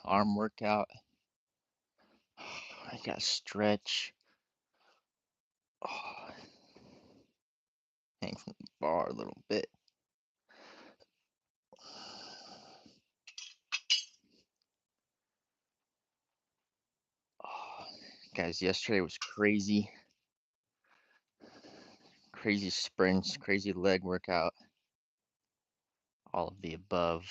arm workout. I gotta stretch. Oh, hang from the bar a little bit. Oh, guys, yesterday was crazy. Crazy sprints, crazy leg workout, all of the above.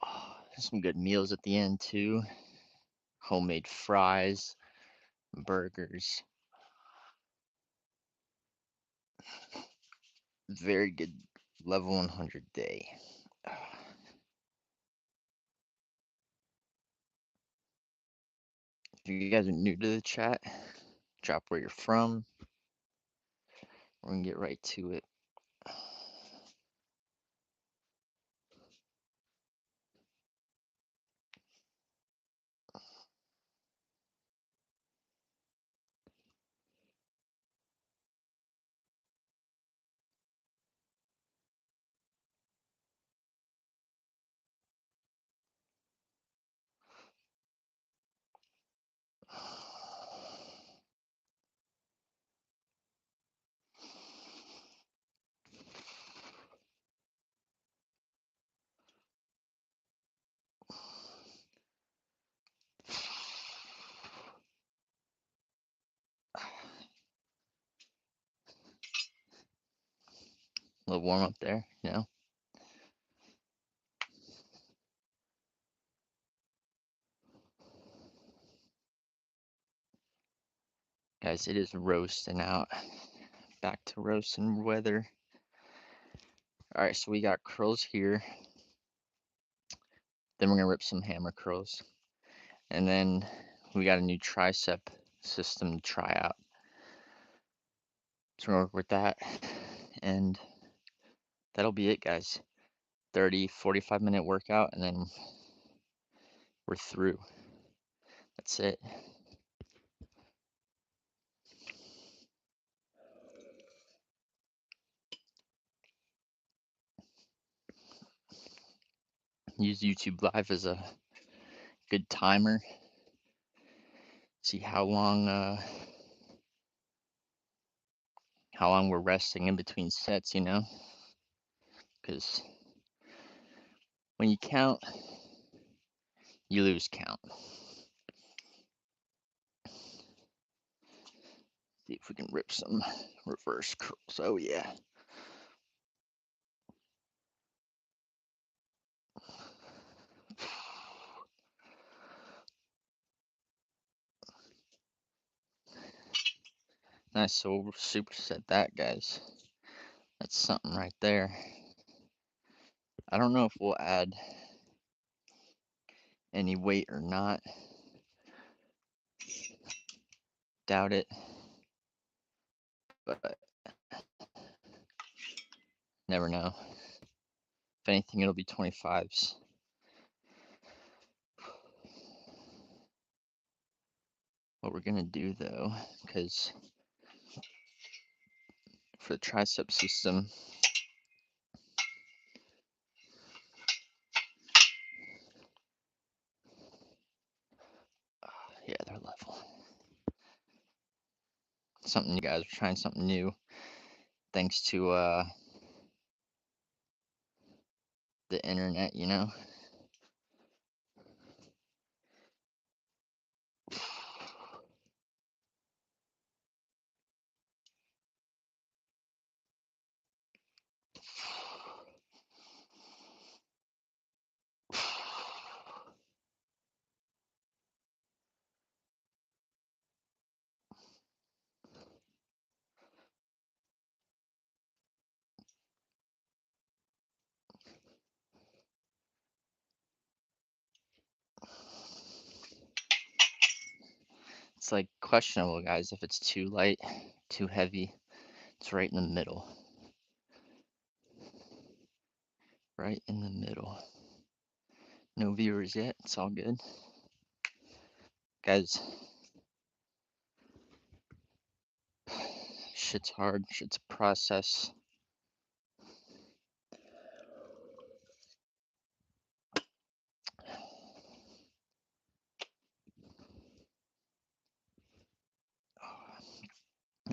Oh, some good meals at the end too. Homemade fries, burgers. Very good level 100 day. If you guys are new to the chat, drop where you're from. We're gonna get right to it. A little warm up there, you know. Guys, it is roasting out. Back to roasting weather. Alright, so we got curls here. Then we're gonna rip some hammer curls. And then we got a new tricep system to try out. So we're gonna work with that. And that'll be it, guys. 30-45 minute workout, and then we're through. That's it. Use YouTube Live as a good timer. See how long we're resting in between sets, you know? Because when you count, you lose count. See if we can rip some reverse curls. Oh yeah. Nice, so we'll superset that, guys. That's something right there. I don't know if we'll add any weight or not. Doubt it. But never know. If anything, it'll be 25s. What we're gonna do though, because for the tricep system, yeah, they're level. Something you guys are trying something new, thanks to the internet, you know. It's like questionable, guys, if it's too light, too heavy. It's right in the middle. Right in the middle. No viewers yet. It's all good. Guys, shit's hard. Shit's a process.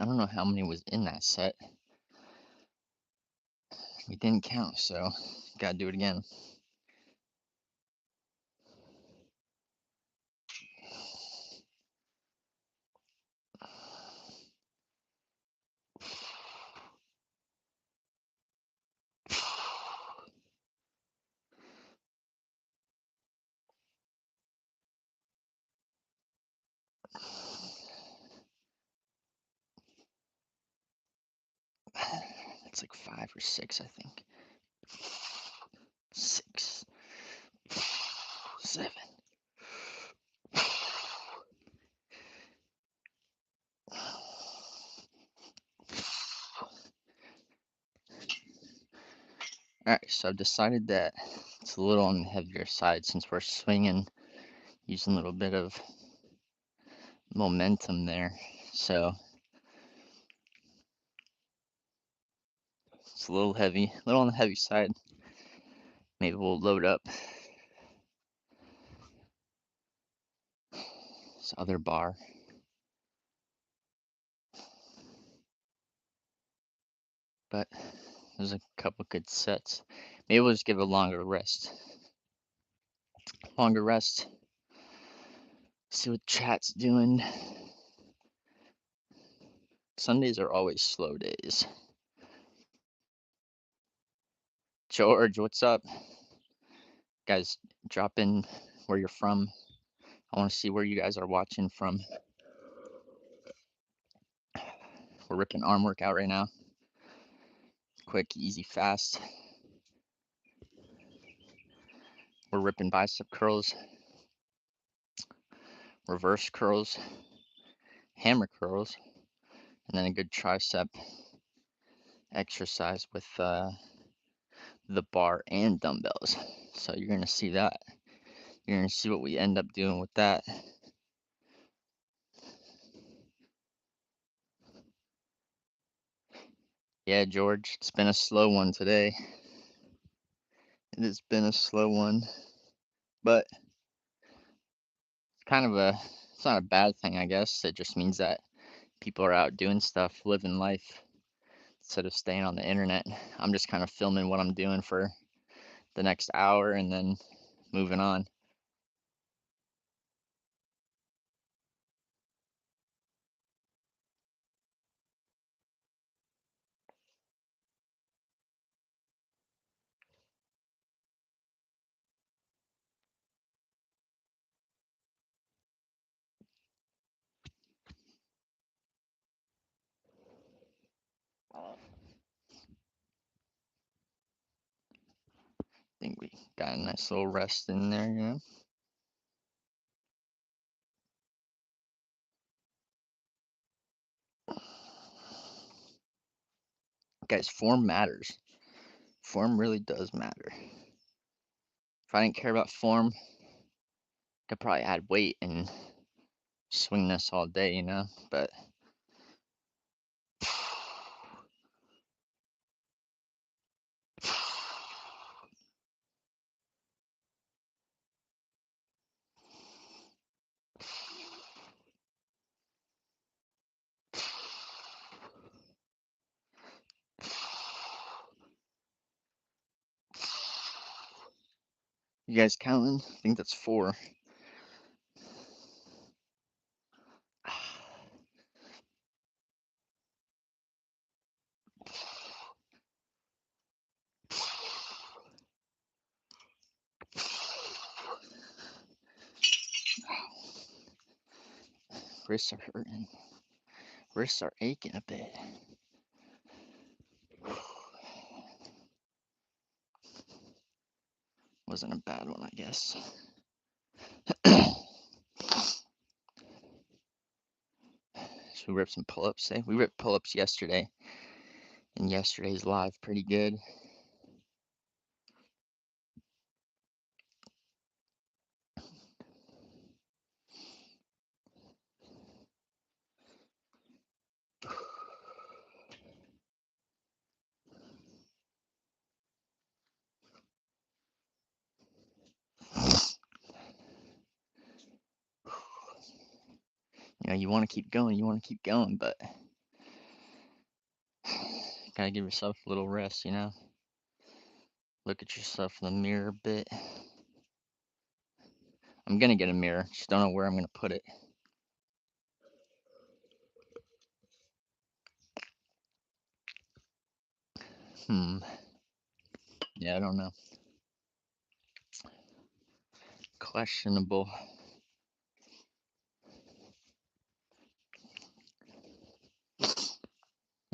don't know how many was in that set. We didn't count, so gotta do it again. It's like 5 or 6, I think. 6, 7. Alright, so I've decided that it's a little on the heavier side since we're swinging, using a little bit of momentum there. So it's a little heavy, a little on the heavy side. Maybe we'll load up this other bar. But there's a couple good sets. Maybe we'll just give it a longer rest. Longer rest. See what chat's doing. Sundays are always slow days. George, what's up? Guys, drop in where you're from. I want to see where you guys are watching from. We're ripping arm workout right now. Quick, easy, fast. We're ripping bicep curls, reverse curls, hammer curls, and then a good tricep exercise with the bar and dumbbells. So you're going to see that. You're going to see what we end up doing with that. Yeah, George, it's been a slow one today. It has been a slow one, but it's not a bad thing, I guess. It just means that people are out doing stuff, living life, instead of staying on the internet. I'm just kind of filming what I'm doing for the next hour and then moving on. I think we got a nice little rest in there, you know. Guys, form matters. Form really does matter. If I didn't care about form, I could probably add weight and swing this all day, you know, but you guys counting? I think that's 4. Wrists are hurting. Wrists are aching a bit. Wasn't a bad one, I guess. Should we rip some pull-ups today? We ripped pull-ups yesterday, and yesterday's live pretty good. You know, you want to keep going, but Gotta give yourself a little rest, you know? Look at yourself in the mirror a bit. I'm gonna get a mirror, just don't know where I'm gonna put it. Yeah, I don't know. Questionable.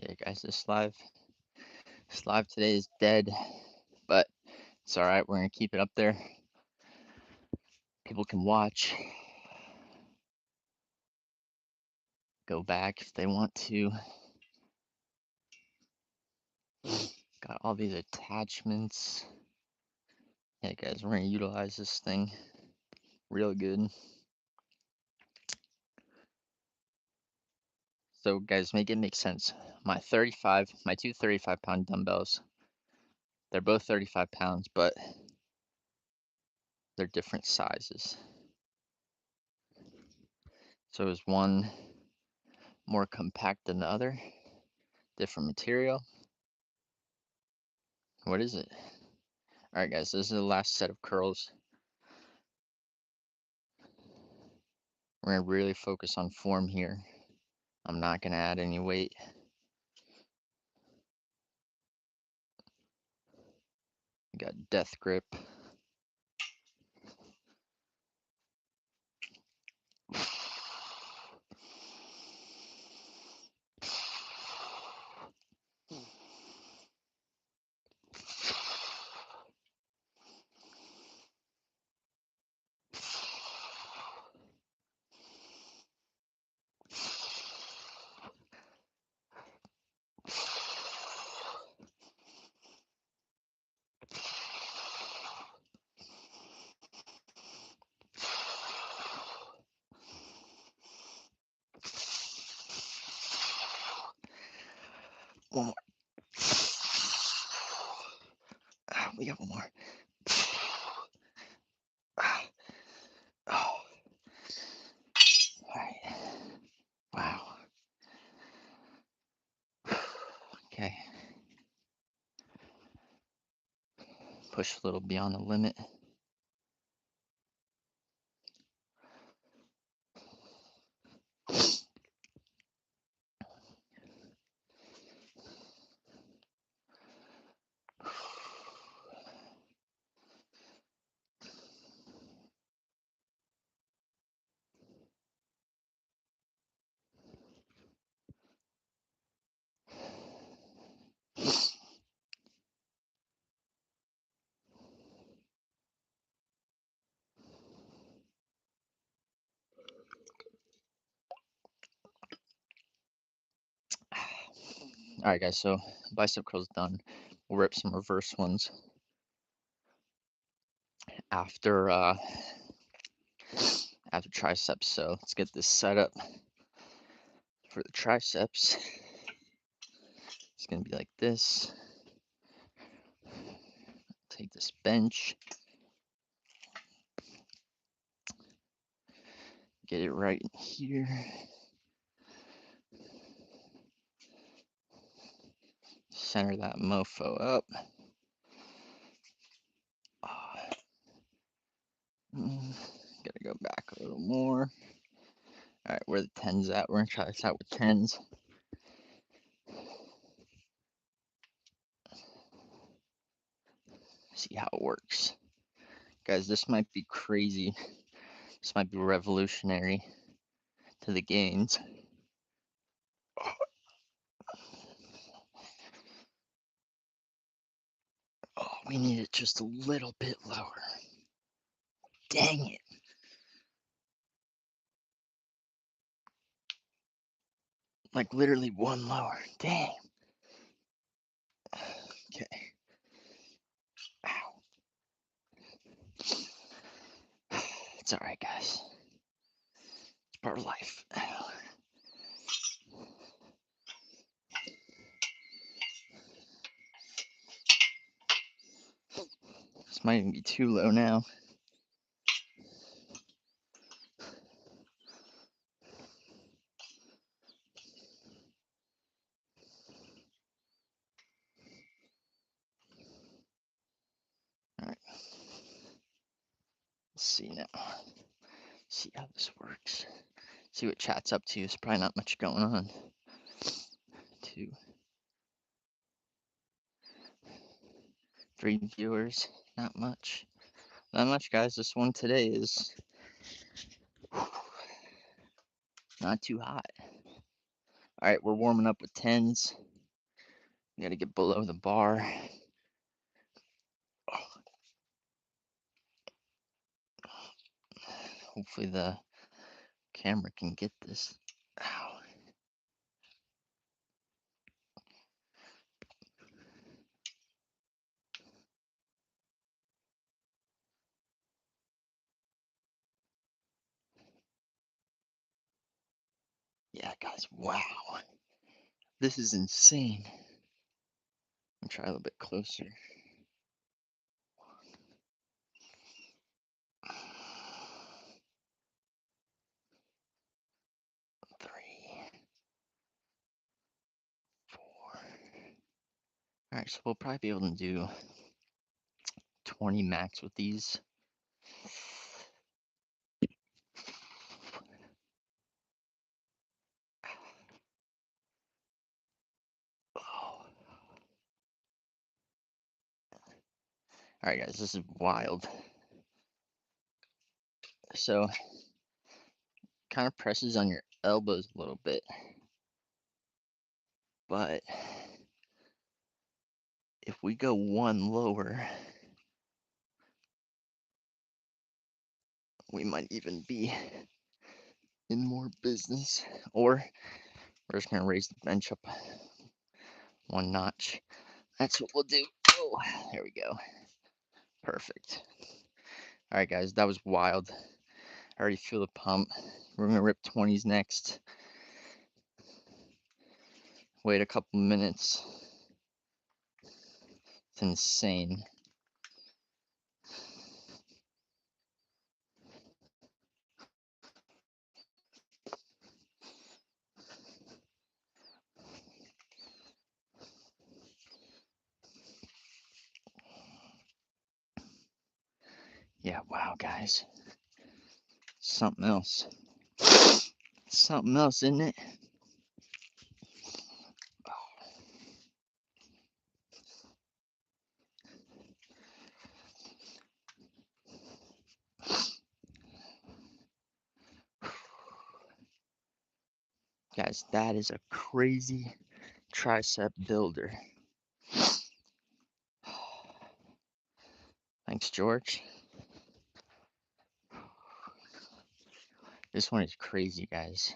Yeah, guys, this live today is dead, but it's alright, we're gonna keep it up there. People can watch, go back if they want to. Got all these attachments. Yeah, guys, we're gonna utilize this thing real good. So, guys, make it make sense. My two 35-pound dumbbells, they're both 35 pounds, but they're different sizes. So is one more compact than the other? Different material? What is it? Alright, guys, this is the last set of curls. We're gonna really focus on form here. I'm not gonna add any weight. We got death grip. One more. We got one more. Oh. Alright. Wow. Okay. Push a little beyond the limit. Alright, guys, so bicep curls done. We'll rip some reverse ones after triceps. So let's get this set up for the triceps. It's gonna be like this. Take this bench, get it right in here. Center that mofo up. Gotta go back a little more. Alright, where the 10's at? We're gonna try this out with 10's. See how it works. Guys, this might be crazy. This might be revolutionary to the gains. Oh, we need it just a little bit lower. Dang it. Like literally one lower. Dang. Okay. Ow. It's alright, guys. It's part of life. This might even be too low now. Let's see now. See how this works. See what chat's up to. There's probably not much going on. 2, 3 viewers. Not much. Not much, guys. This one today is not too hot. All right, we're warming up with 10s. We gotta get below the bar. Hopefully the camera can get this. Ow. Yeah, guys, wow. This is insane. I'll try a little bit closer. 3, 4. All right, so we'll probably be able to do 20 max with these. Oh. All right, guys, this is wild. So, kind of presses on your elbows a little bit, but if we go one lower, we might even be in more business. Or we're just gonna raise the bench up one notch. That's what we'll do. Oh, there we go. Perfect. All right, guys, that was wild. I already feel the pump. We're gonna rip 20s next. Wait a couple minutes. It's insane. Yeah, wow, guys. Something else. Something else, isn't it? Guys, that is a crazy tricep builder. Thanks, George. This one is crazy, guys.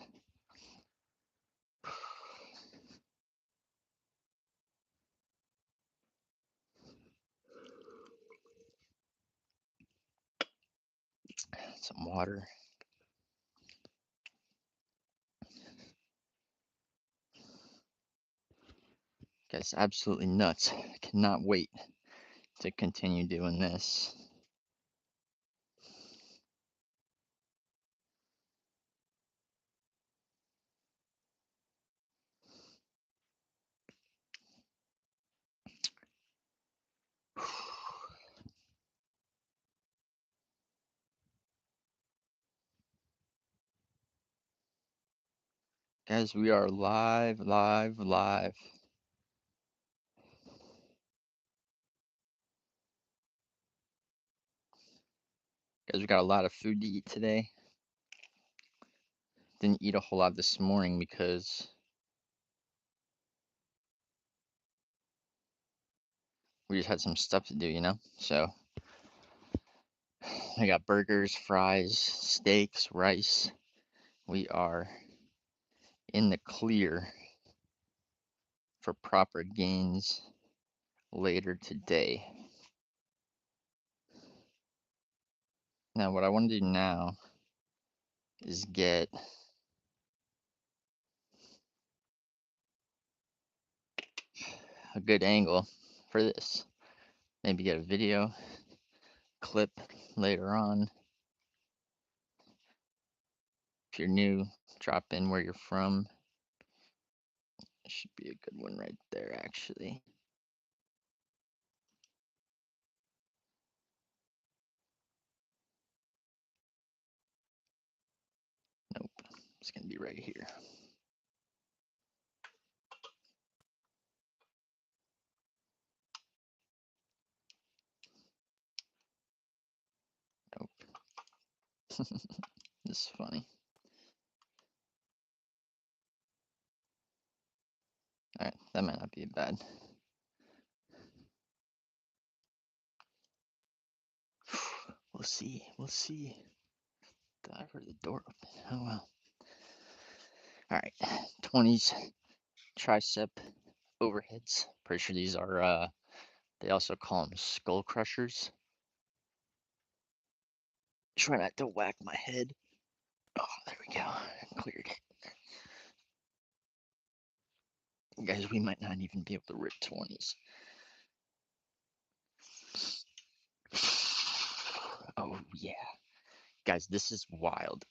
Some water. Guys, absolutely nuts. I cannot wait to continue doing this. Guys, we are live. Guys, we got a lot of food to eat today. Didn't eat a whole lot this morning because we just had some stuff to do, you know? So I got burgers, fries, steaks, rice. We are in the clear for proper gains later today. Now, what I want to do now is get a good angle for this. Maybe get a video clip later on. If you're new, drop in where you're from. Should be a good one right there, actually. It's gonna be right here. Nope. This is funny. Alright, that might not be bad. We'll see. We'll see. I heard the door open. Oh well. Alright. 20s tricep overheads. Pretty sure these are they also call them skull crushers. Try not to whack my head. Oh, there we go. Cleared. Guys, we might not even be able to rip 20s. Oh, yeah. Guys, this is wild.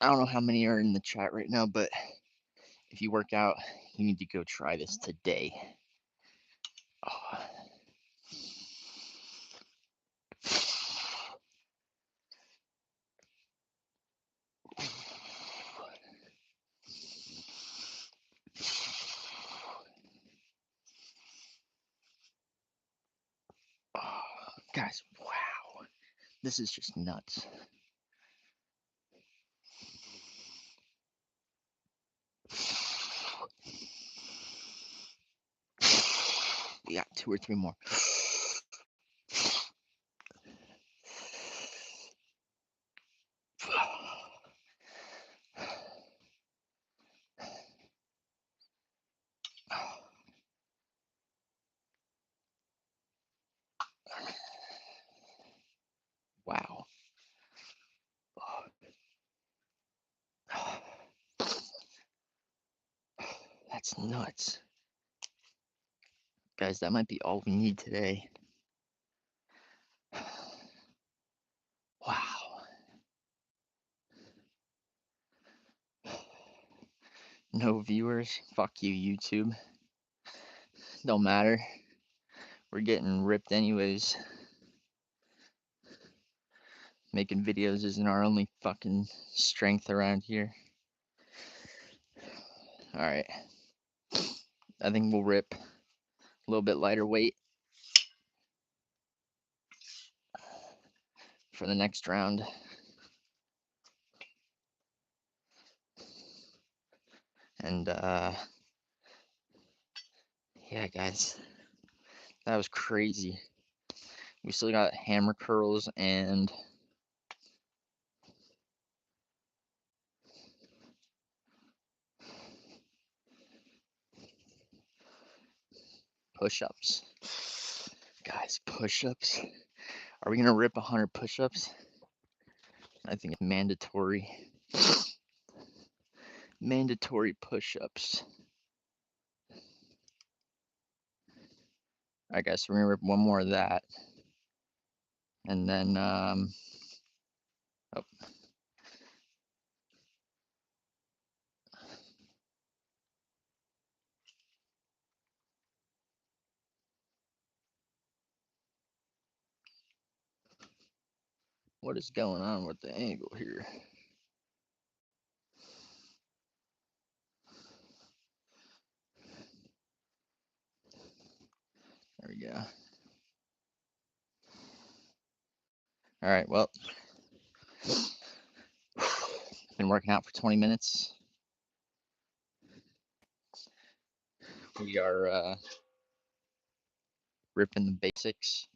I don't know how many are in the chat right now, but if you work out, you need to go try this today. Oh. Oh, guys, wow. This is just nuts. We got 2 or 3 more. Wow. That's nuts. Guys, that might be all we need today. Wow. No viewers? Fuck you, YouTube. Don't matter. We're getting ripped anyways. Making videos isn't our only fucking strength around here. Alright. I think we'll rip a little bit lighter weight for the next round. And yeah, guys, that was crazy. We still got hammer curls and push-ups. Guys, push-ups. Are we gonna rip 100 push-ups? I think it's mandatory. Mandatory push-ups. I guess we're gonna rip one more of that. And then oh. What is going on with the angle here? There we go. All right, well, been working out for 20 minutes. We are ripping the basics.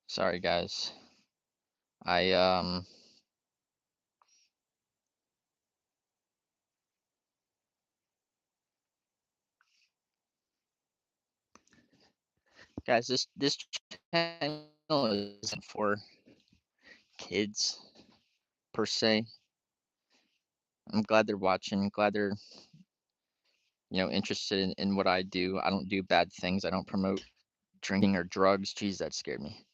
Sorry, guys. I guys, this channel isn't for kids per se. I'm glad they're watching. Glad they're interested in what I do. I don't do bad things. I don't promote drinking or drugs. Geez, that scared me.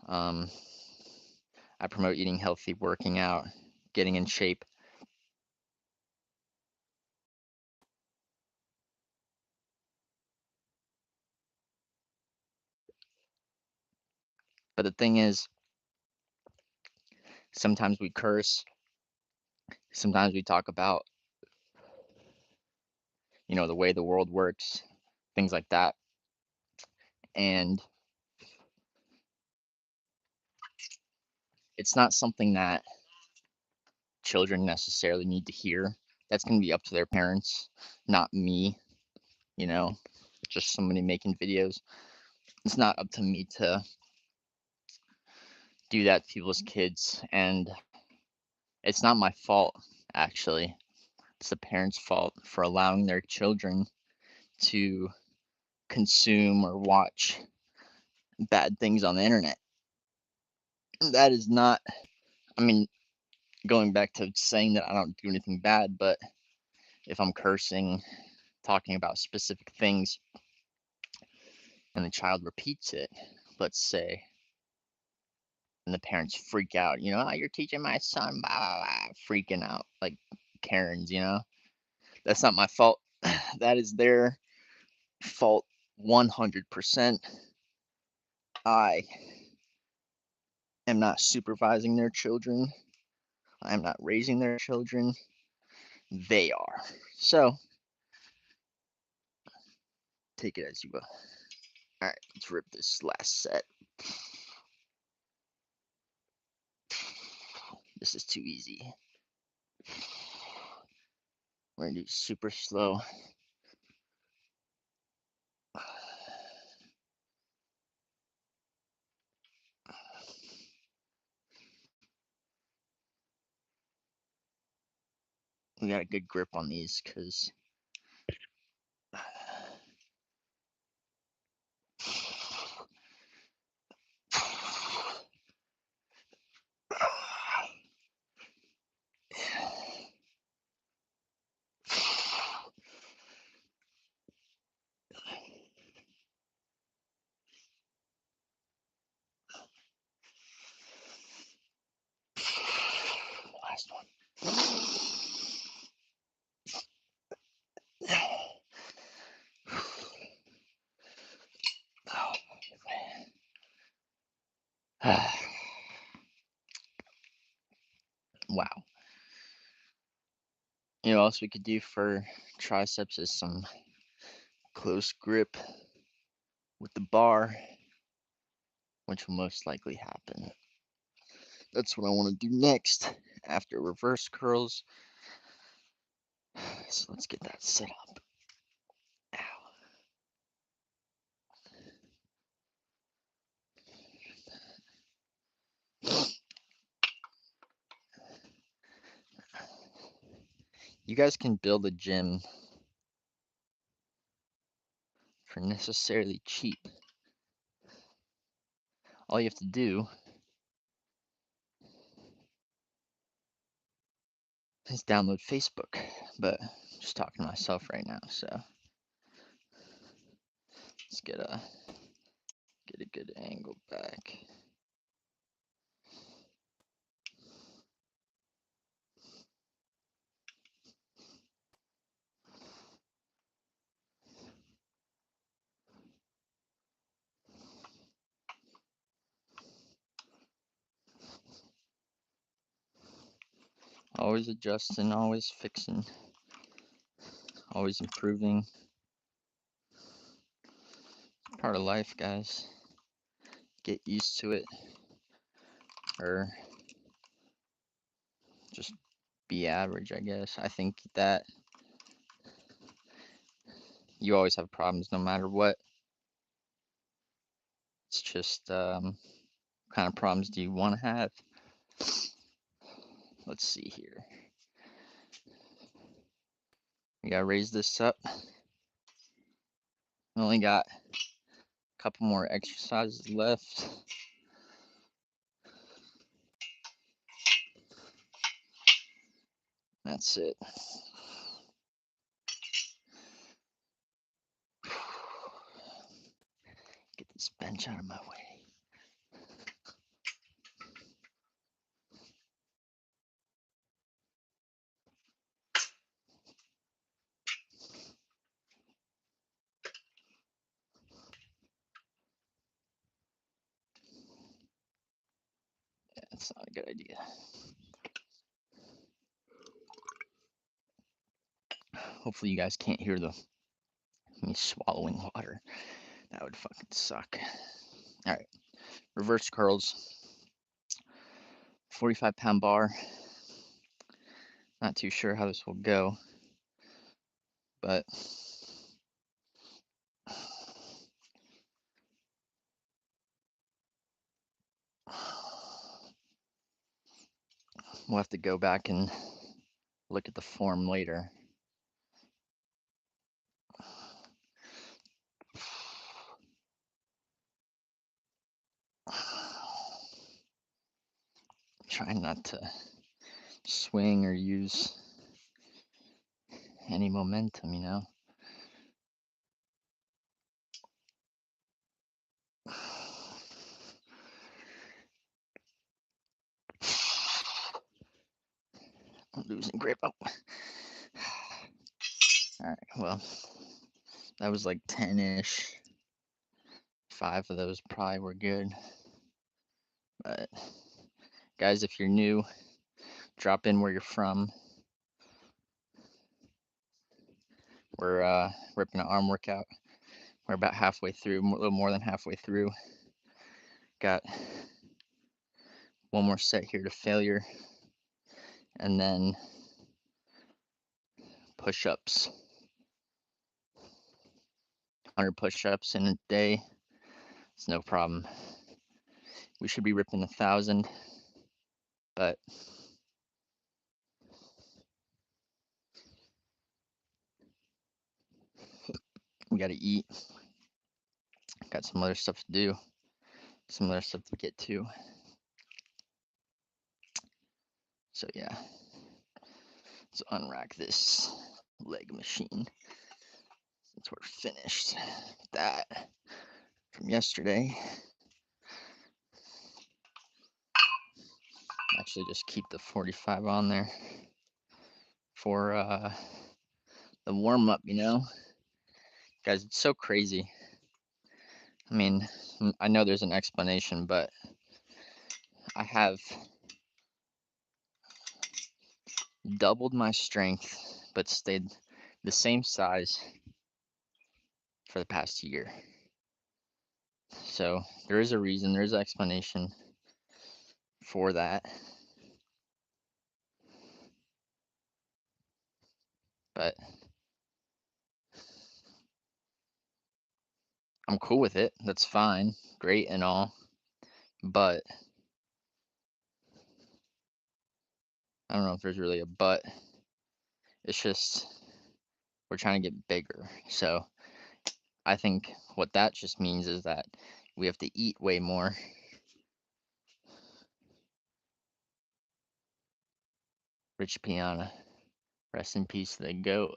Um, I promote eating healthy, working out, getting in shape. But the thing is, sometimes we curse. Sometimes we talk about, the way the world works, things like that. And it's not something that children necessarily need to hear. That's going to be up to their parents, not me, you know, just somebody making videos. It's not up to me to do that to people's kids. And it's not my fault, actually. It's the parents' fault for allowing their children to consume or watch bad things on the internet. That is not, I mean, going back to saying that I don't do anything bad, but if I'm cursing, talking about specific things, and the child repeats it, let's say, and the parents freak out, oh, you're teaching my son, blah, blah, blah, freaking out like Karens. That's not my fault. That is their fault 100%. I am not supervising their children. I'm not raising their children. They are. So, take it as you will. All right, let's rip this last set. This is too easy. We're gonna do super slow. We got a good grip on these because last one. Oh, man. Wow. What else we could do for triceps is some close grip with the bar, which will most likely happen. That's what I want to do next after reverse curls. So let's get that set up. Ow. You guys can build a gym for necessarily cheap. All you have to do is download Facebook, but I'm just talking to myself right now, so let's get a good angle back. Always adjusting, always fixing, always improving. Part of life, guys. Get used to it, or just be average, I guess. I think that you always have problems no matter what. It's just kind of problems do you want to have? Let's see here. We gotta raise this up. We only got a couple more exercises left. That's it. Get this bench out of my way. Yeah, that's not a good idea. Hopefully you guys can't hear me swallowing water. That would fucking suck. All right, reverse curls. 45-pound bar. Not too sure how this will go, but we'll have to go back and look at the form later. Trying not to swing or use any momentum, you know. I'm losing grip. Oh. All right, well, that was like 10-ish. 5 of those probably were good. But guys, if you're new, drop in where you're from. We're ripping an arm workout. We're about halfway through, a little more than halfway through. Got one more set here to failure, and then push-ups. 100 push-ups in a day. It's no problem. We should be ripping 1,000, but we got to eat. Got some other stuff to do, some other stuff to get to. So yeah, let's unrack this leg machine since we're finished with that from yesterday. Actually, just keep the 45 on there for the warm-up, you know. Guys, it's so crazy. I mean, I know there's an explanation, but I have doubled my strength, but stayed the same size for the past year. So there is a reason, there's an explanation for that. But I'm cool with it. That's fine. Great and all. But I don't know if there's really a but. It's just we're trying to get bigger. So I think what that just means is that we have to eat way more. Rich Piana, rest in peace to the goat.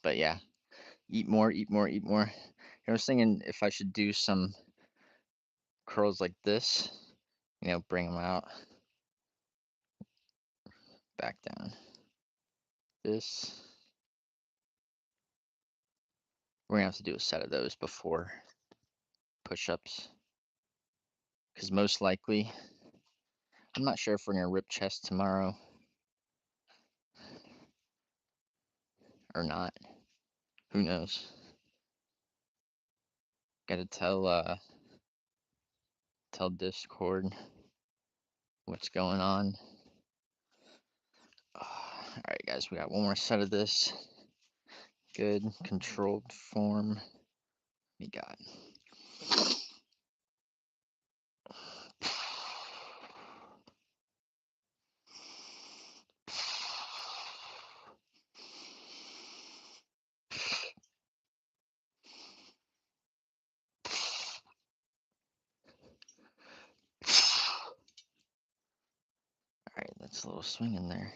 But yeah, eat more, eat more, eat more. I was thinking if I should do some curls like this, you know, bring them out, back down. This. We're gonna have to do a set of those before push-ups. Because most likely, I'm not sure if we're gonna rip chest tomorrow or not. Who knows? Gotta tell Discord what's going on. Alright guys, we got one more set of this. Good, controlled form. We got It's a little swing in there.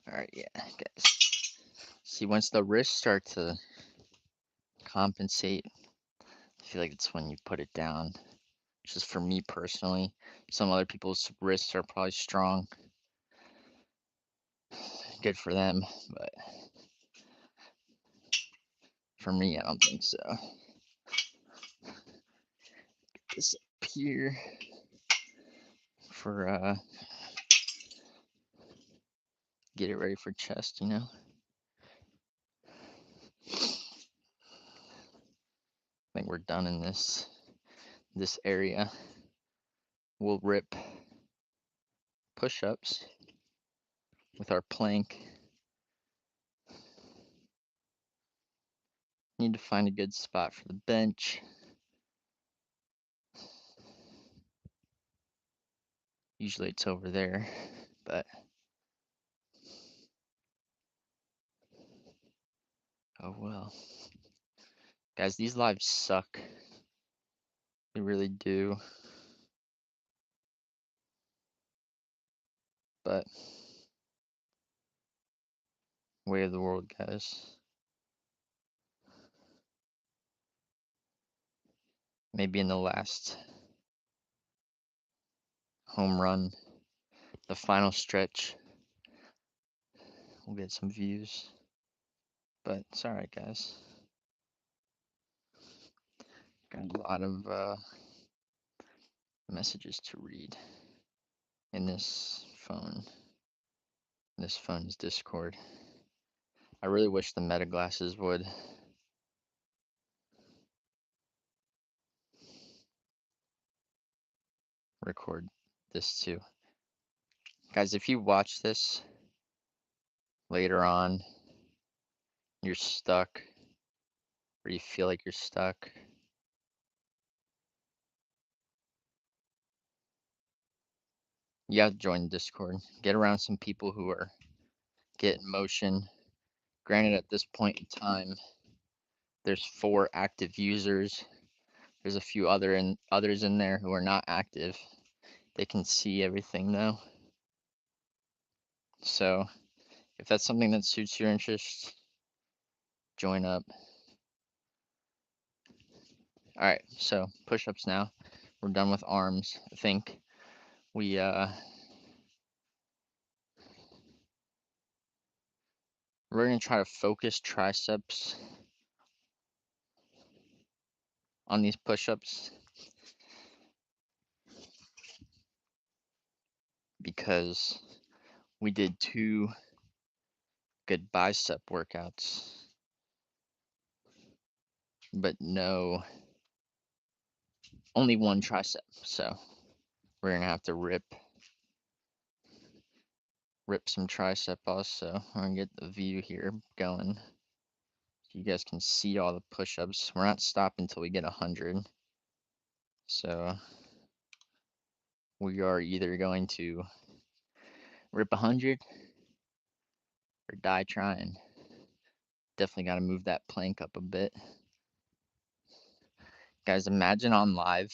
Alright, yeah, guys. See, once the wrists start to compensate, I feel like it's when you put it down. Just for me personally. Some other people's wrists are probably strong. Good for them, but for me, I don't think so. Get this up here for get it ready for chest, you know. I think we're done in this area. We'll rip push-ups with our plank. Need to find a good spot for the bench. Usually it's over there, but oh well. Guys, these lives suck. They really do. But way of the world, guys. Maybe in the last home run, the final stretch, we'll get some views. But it's alright, guys. Got a lot of messages to read in this phone. This phone is Discord. I really wish the Meta glasses would. Record this too. Guys, if you watch this later on, you're stuck, or you feel like you're stuck, you have to join Discord. Get around some people who are getting motion. Granted, at this point in time, there's 4 active users. There's a few others in there who are not active. They can see everything though. So if that's something that suits your interest, join up. Alright, so push-ups now. We're done with arms. I think we're gonna try to focus triceps on these push-ups because we did 2 good bicep workouts, but only 1 tricep. So we're gonna have to rip some tricep also. I'm gonna get the view here going so you guys can see all the push-ups. We're not stopping until we get 100. So we are either going to rip 100 or die trying. Definitely got to move that plank up a bit. Guys, imagine on live,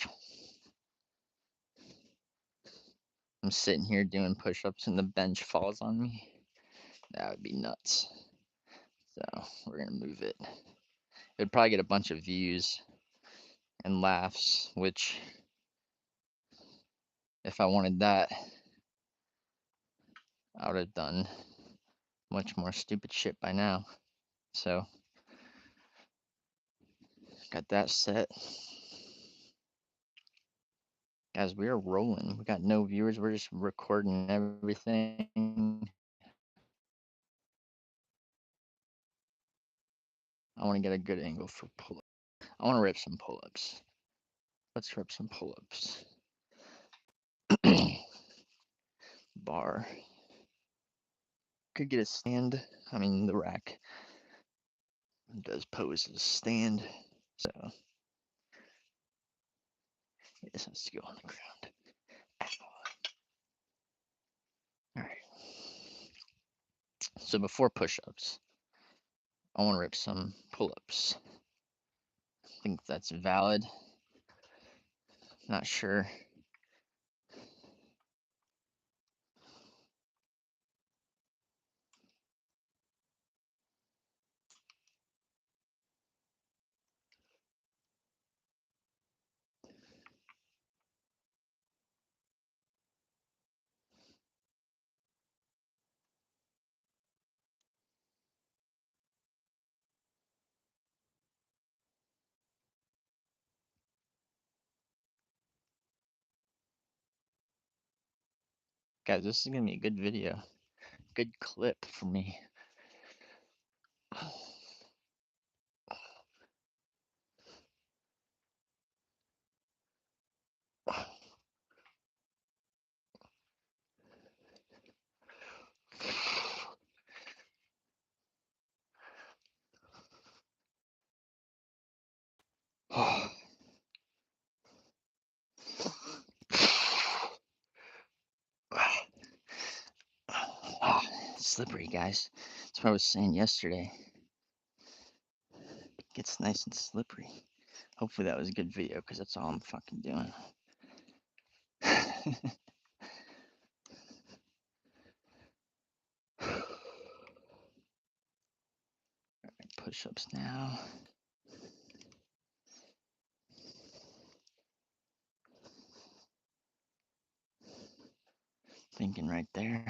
I'm sitting here doing push-ups and the bench falls on me. That would be nuts. So we're gonna move it. It'd probably get a bunch of views and laughs, which if I wanted that, I would have done much more stupid shit by now. So got that set. Guys, we are rolling. We got no viewers. We're just recording everything. I want to get a good angle for pull-up. I want to rip some pull-ups. Let's rip some pull-ups. Bar. Could get a stand. I mean, the rack does pose as a stand. So this has to go on the ground. All right. So before push-ups, I want to rip some pull-ups. I think that's valid. Not sure. Guys, this is gonna be a good video. Good clip for me. Slippery, guys. That's what I was saying yesterday. It gets nice and slippery. Hopefully that was a good video, because that's all I'm fucking doing. Push-ups now. Thinking right there.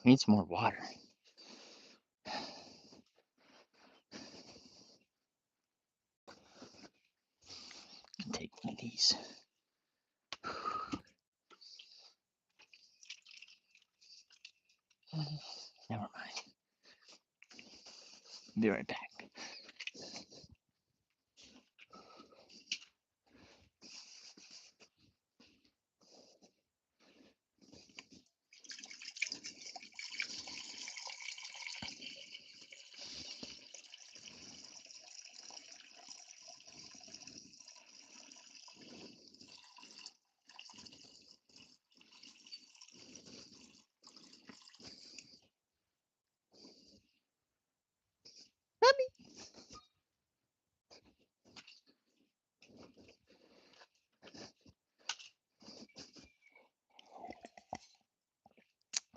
Need some more water. Can take one of these. Never mind. Be right back.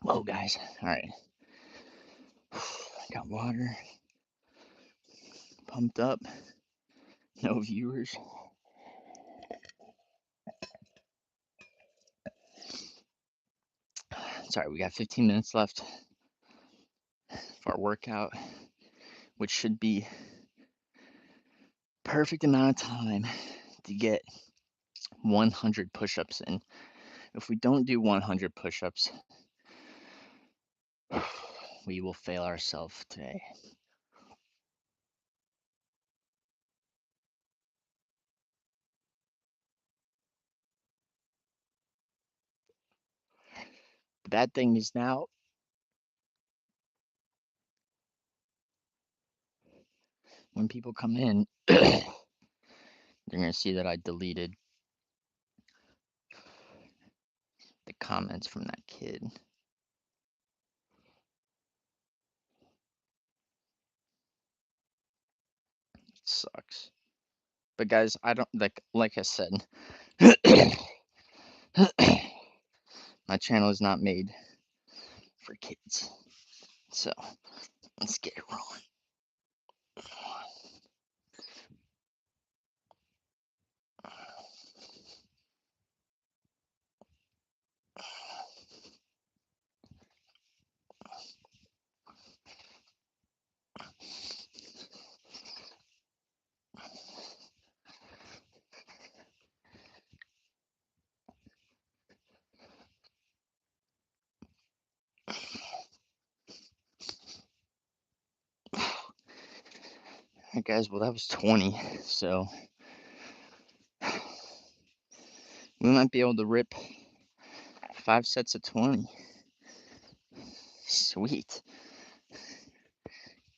Whoa, guys. All right. Got water. Pumped up. No viewers. Sorry, we got 15 minutes left for our workout, which should be perfect amount of time to get 100 push-ups in. If we don't do 100 push-ups, we will fail ourselves today. The bad thing is now, when people come in, they're going to see that I deleted the comments from that kid. It sucks. But guys, I don't, like I said, my channel is not made for kids. So, let's get it rolling. Alright guys, well that was 20, so we might be able to rip 5 sets of 20. Sweet.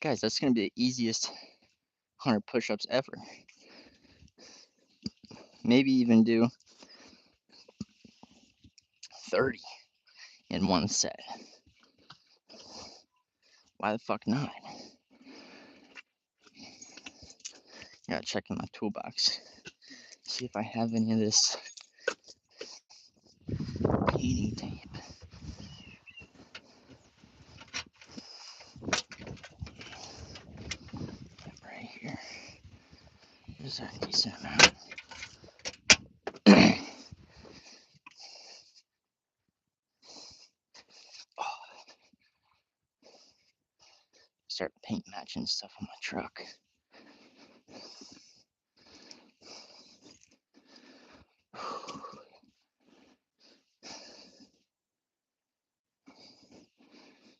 Guys, that's gonna be the easiest 100 push-ups ever. Maybe even do 30 in one set. Why the fuck not? Gotta check in my toolbox. See if I have any of this painting tape. Right here. There's a decent amount. Start paint matching stuff on my truck.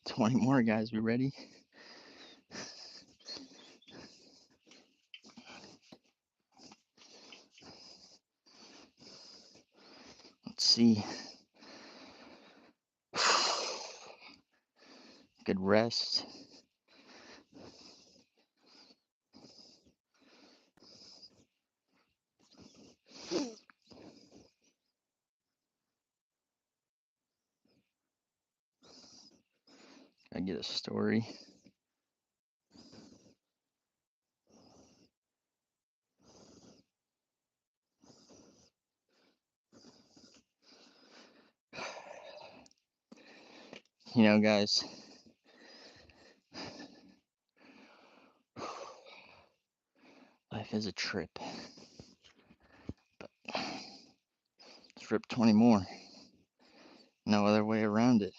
$20 more, guys. We ready? Let's see. Good rest. I get a story. You know, guys, life is a trip. But let's rip 20 more. No other way around it.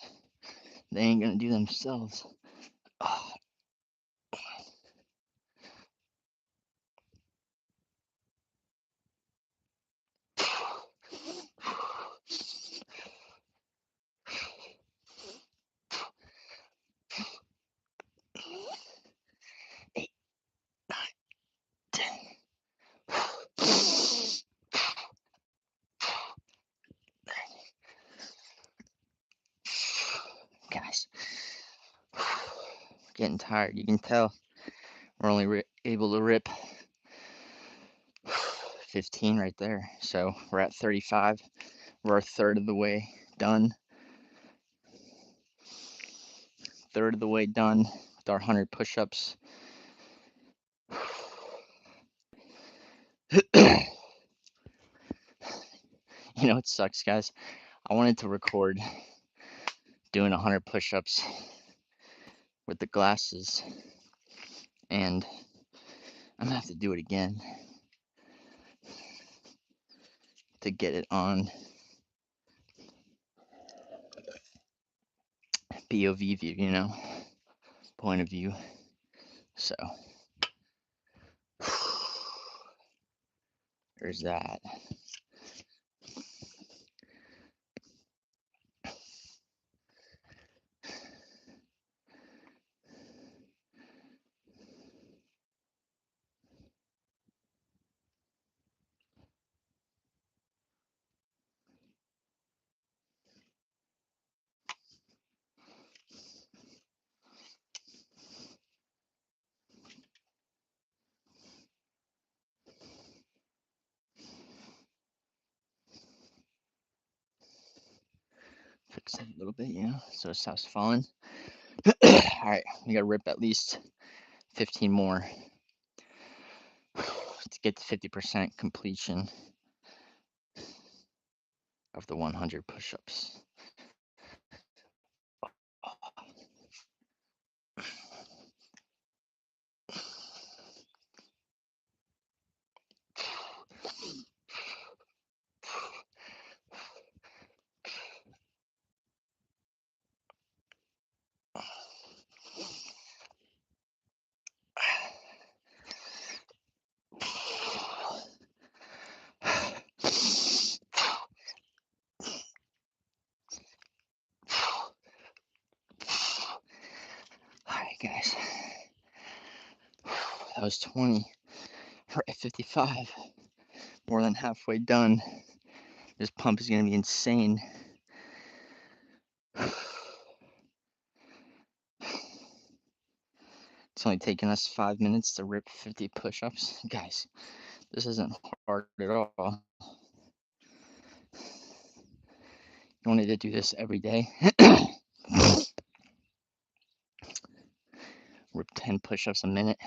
They ain't gonna do themselves. Oh. Eight, 9, 10. Guys, getting tired. You can tell we're only able to rip 15 right there. So we're at 35. We're a third of the way done. Third of the way done with our 100 push-ups. You know, it sucks, guys. I wanted to record doing 100 push-ups with the glasses, and I'm gonna have to do it again to get it on POV view, you know, point of view. So there's that. Fix it a little bit, you know, so it stops falling. All right, we gotta rip at least 15 more to get to 50% completion of the 100 push-ups. Alright, guys. That was 20. We're at 55. More than halfway done. This pump is gonna be insane. It's only taken us 5 minutes to rip 50 push-ups. Guys, this isn't hard at all. You wanted to do this every day. Rip 10 push-ups a minute.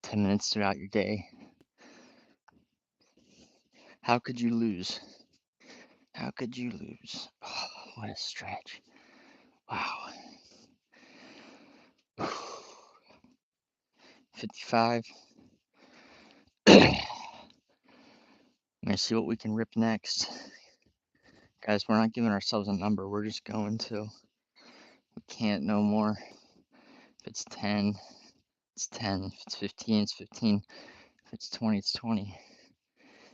10 minutes throughout your day. How could you lose? How could you lose? Oh, what a stretch. Wow. 55. I'm gonna see what we can rip next. Guys, we're not giving ourselves a number. We're just going to. We can't no more. If it's 10, it's 10. If it's 15, it's 15. If it's 20, it's 20.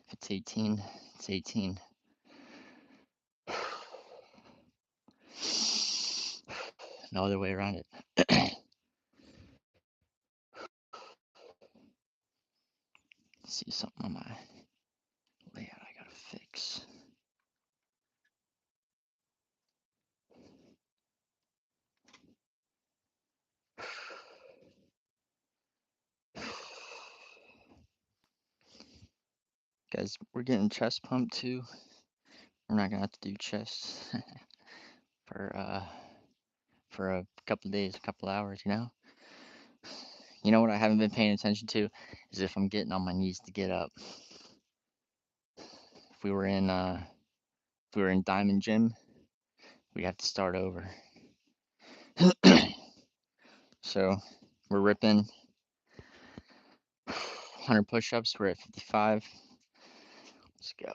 If it's 18, it's 18. No other way around it. See something on my layout I gotta fix. Guys, we're getting chest pump too. We're not gonna have to do chest for a couple days, a couple hours, you know? You know what I haven't been paying attention to is if I'm getting on my knees to get up. If we were in Diamond Gym, we have to start over. So we're ripping 100 push-ups. We're at 55. Let's go.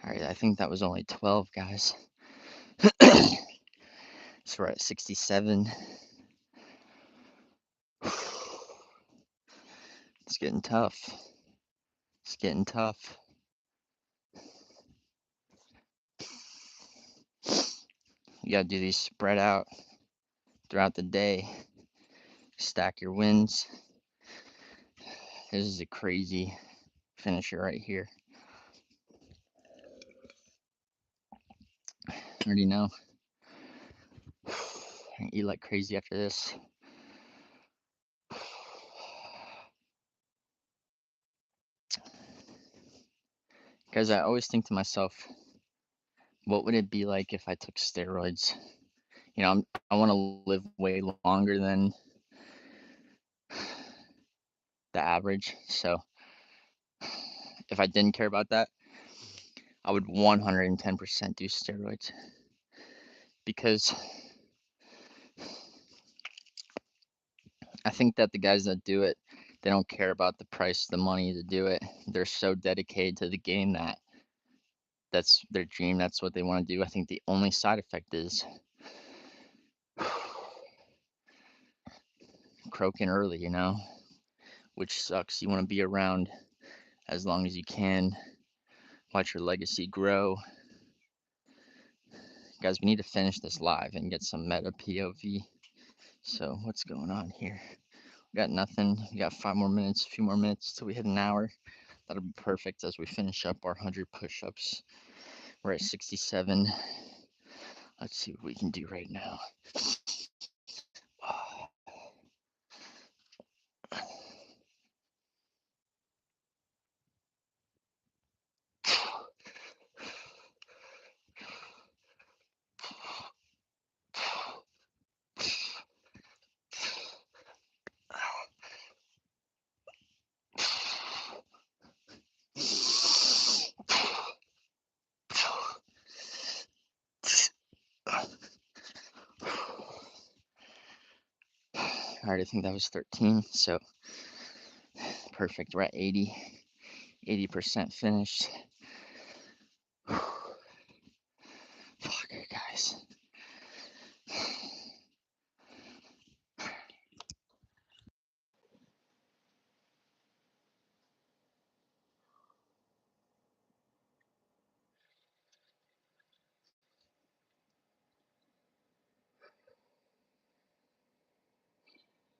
All right, I think that was only 12, guys. So we're at 67. It's getting tough. It's getting tough. You gotta do these spread out throughout the day. Stack your wins. This is a crazy finisher right here. I already know. I eat like crazy after this. Guys, I always think to myself, what would it be like if I took steroids? You know, I want to live way longer than the average. So if I didn't care about that, I would 110% do steroids. Because I think that the guys that do it, they don't care about the price, the money to do it. They're so dedicated to the game that that's their dream. That's what they want to do. I think the only side effect is croaking early, you know, which sucks. You want to be around as long as you can, watch your legacy grow. Guys, we need to finish this live and get some meta POV. So what's going on here? We got nothing. We got 5 more minutes, a few more minutes till we hit an hour. That'll be perfect as we finish up our 100 push-ups. We're at 67. Let's see what we can do right now. All right, I think that was 13. So perfect. We're at 80% finished. Fuck, guys.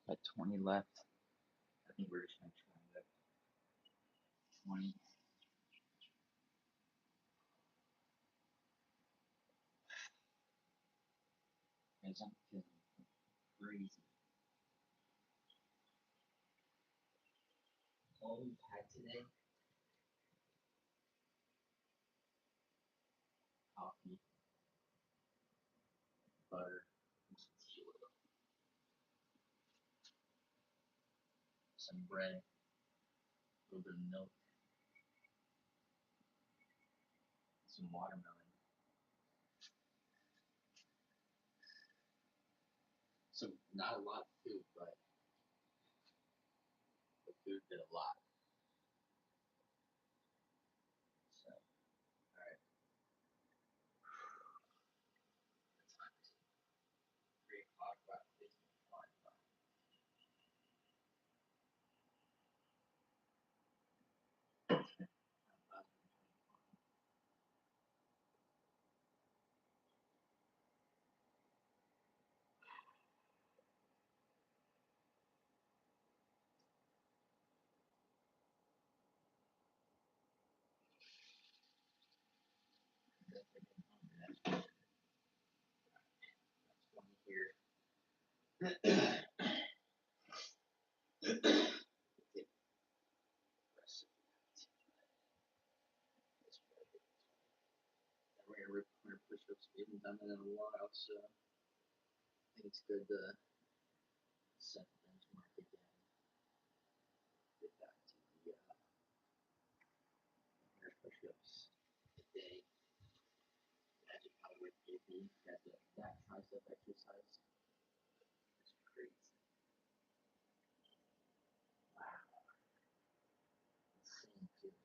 Got 20 left. think we're just gonna try that 20. Guys, I'm feeling crazy. All we've had today, coffee, butter, and some tea oil, some bread, a little bit of milk, some watermelon. So not a lot of food, but the food did a lot. So, alright. The time is 3 o'clock, about 55. That's 20 here. We're gonna rip 100 push-ups. We haven't done it in a while, so I think it's good to set the benchmark again. Get back to the 100 push-ups a day. Imagine how it would be at that tricep exercise. It's crazy. Wow. Insane too.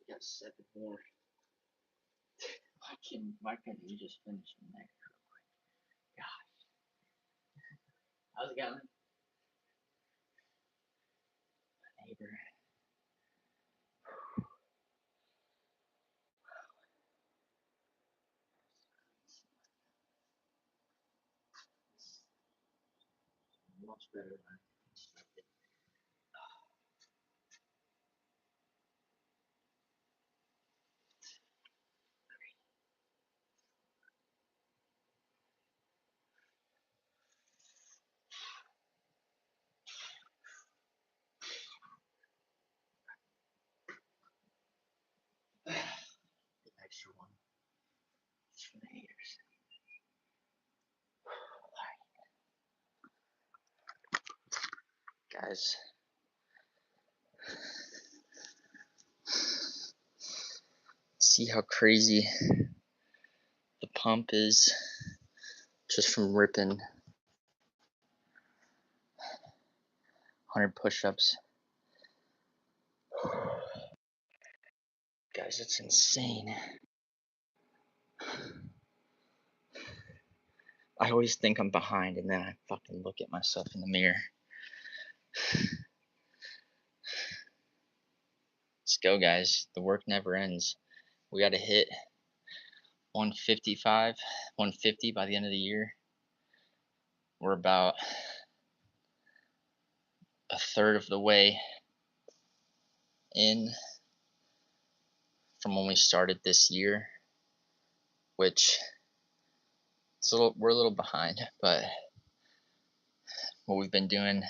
We got 7 more. Why couldn't you just finish the next real quick? Gosh. How's it going? Neighbor. Much better than I expected. The extra one. Just for the haters. Guys. See how crazy the pump is just from ripping 100 push-ups. Guys, it's insane. I always think I'm behind and then I fucking look at myself in the mirror. Let's go, guys. The work never ends. We got to hit 155, 150 by the end of the year. We're about a third of the way in from when we started this year, which we're a little behind, but what we've been doing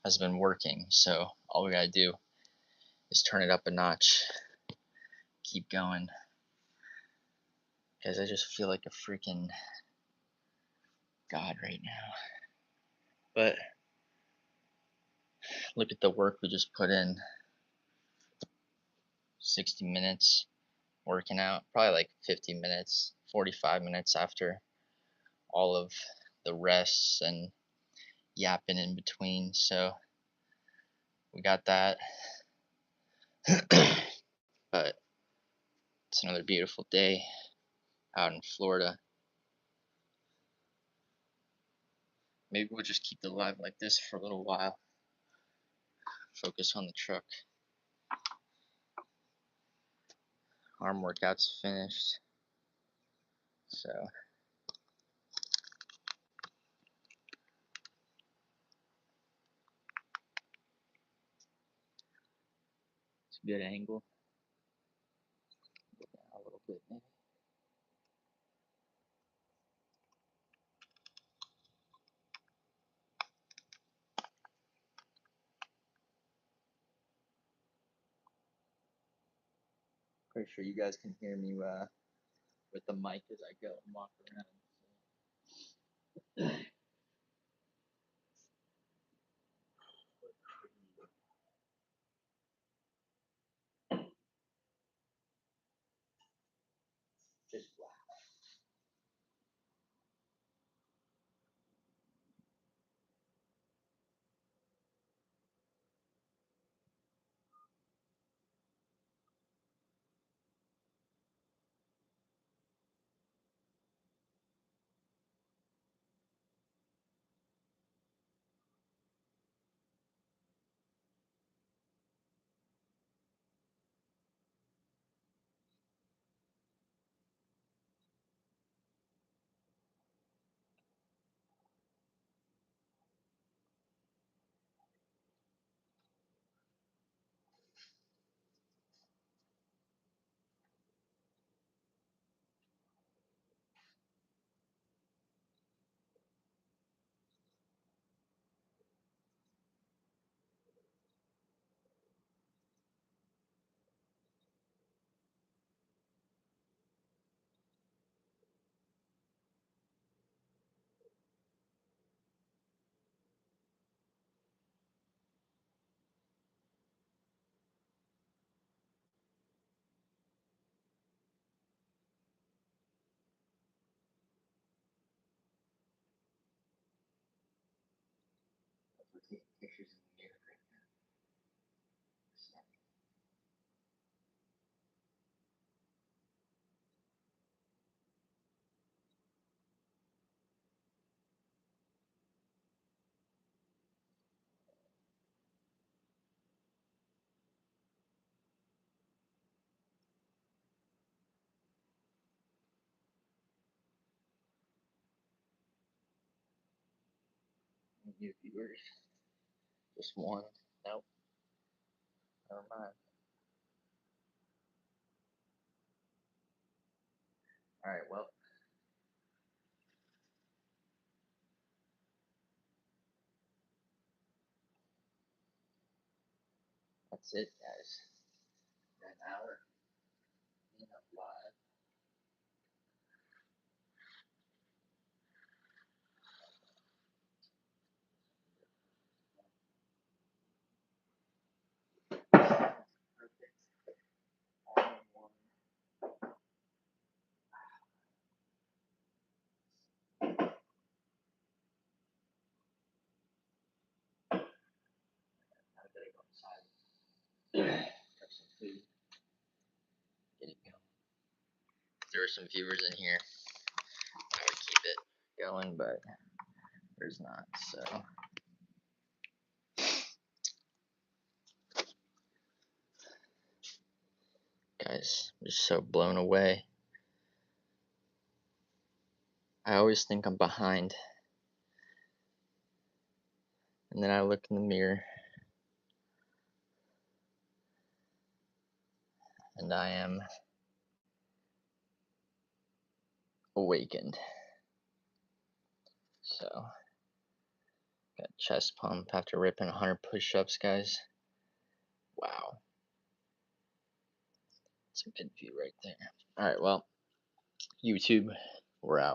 has been working. So all we gotta do is turn it up a notch, keep going. Guys, I just feel like a freaking god right now. But look at the work we just put in. 60 minutes working out, probably like 50 minutes, 45 minutes after all of the rests and yapping in between. So we got that. But it's another beautiful day out in Florida. Maybe we'll just keep the live like this for a little while. Focus on the truck. Arm workout's finished. So it's a good angle. Go down a little bit maybe. Pretty sure you guys can hear me with the mic as I go and walk around. Just wow. We're taking pictures in the air right now. New viewers. Just one. Nope. Never mind. Alright, well. That's it, guys. An hour. Live. Perfect. All in one. I better go outside. Have some food. Get it going. If there were some viewers in here, I would keep it going, but there's not, so. Guys, I'm just so blown away. I always think I'm behind. And then I look in the mirror and I am awakened. So, got chest pump after ripping 100 push ups, guys. Wow. It's a good view right there. Alright, well, YouTube, we're out.